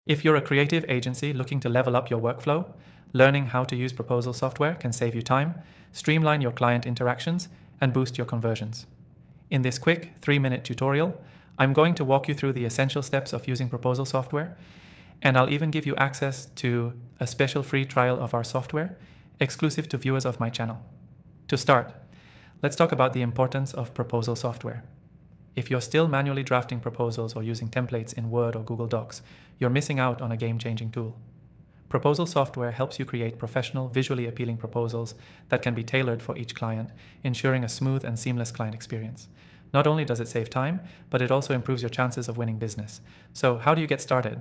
If you're a creative agency looking to level up your workflow, learning how to use proposal software can save you time, streamline your client interactions, and boost your conversions. In this quick 3-minute tutorial, I'm going to walk you through the essential steps of using proposal software, and I'll even give you access to a special free trial of our software, exclusive to viewers of my channel. To start, let's talk about the importance of proposal software. If you're still manually drafting proposals or using templates in Word or Google Docs, you're missing out on a game-changing tool. Proposal software helps you create professional, visually appealing proposals that can be tailored for each client, ensuring a smooth and seamless client experience. Not only does it save time, but it also improves your chances of winning business. So how do you get started?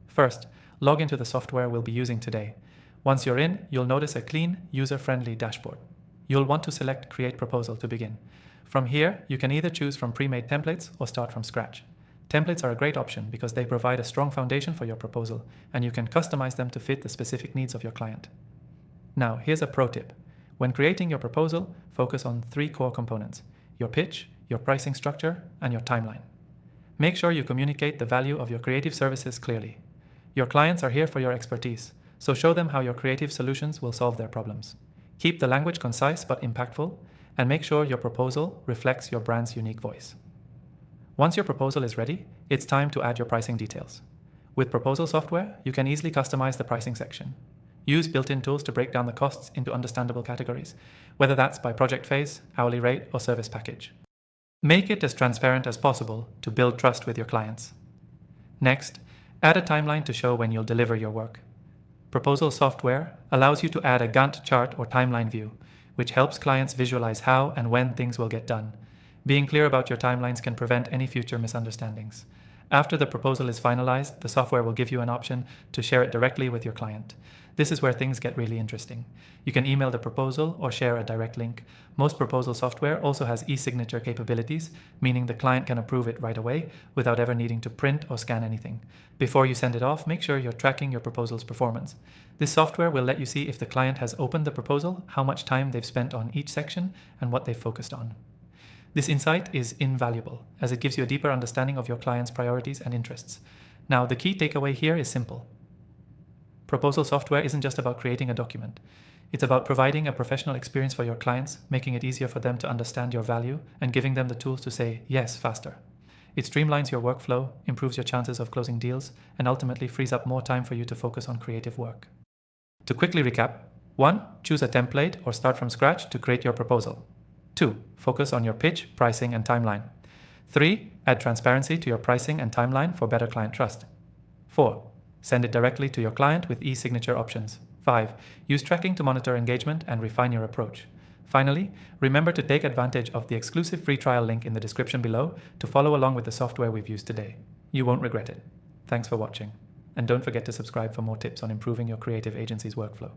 First, log into the software we'll be using today. Once you're in, you'll notice a clean, user-friendly dashboard. You'll want to select Create Proposal to begin. From here, you can either choose from pre-made templates or start from scratch. Templates are a great option because they provide a strong foundation for your proposal, and you can customize them to fit the specific needs of your client. Now, here's a pro tip. When creating your proposal, focus on 3 core components: your pitch, your pricing structure, and your timeline. Make sure you communicate the value of your creative services clearly. Your clients are here for your expertise, so show them how your creative solutions will solve their problems. Keep the language concise but impactful, and make sure your proposal reflects your brand's unique voice. Once your proposal is ready, it's time to add your pricing details. With proposal software, you can easily customize the pricing section. Use built-in tools to break down the costs into understandable categories, whether that's by project phase, hourly rate, or service package. Make it as transparent as possible to build trust with your clients. Next, add a timeline to show when you'll deliver your work. Proposal software allows you to add a Gantt chart or timeline view, which helps clients visualize how and when things will get done. Being clear about your timelines can prevent any future misunderstandings. After the proposal is finalized, the software will give you an option to share it directly with your client. This is where things get really interesting. You can email the proposal or share a direct link. Most proposal software also has e-signature capabilities, meaning the client can approve it right away without ever needing to print or scan anything. Before you send it off, make sure you're tracking your proposal's performance. This software will let you see if the client has opened the proposal, how much time they've spent on each section, and what they've focused on. This insight is invaluable, as it gives you a deeper understanding of your client's priorities and interests. Now, the key takeaway here is simple. Proposal software isn't just about creating a document. It's about providing a professional experience for your clients, making it easier for them to understand your value, and giving them the tools to say yes faster. It streamlines your workflow, improves your chances of closing deals, and ultimately frees up more time for you to focus on creative work. To quickly recap, 1. Choose a template or start from scratch to create your proposal. 2. Focus on your pitch, pricing, and timeline. 3. Add transparency to your pricing and timeline for better client trust. 4. Send it directly to your client with e-signature options. 5. Use tracking to monitor engagement and refine your approach. Finally, remember to take advantage of the exclusive free trial link in the description below to follow along with the software we've used today. You won't regret it. Thanks for watching. And don't forget to subscribe for more tips on improving your creative agency's workflow.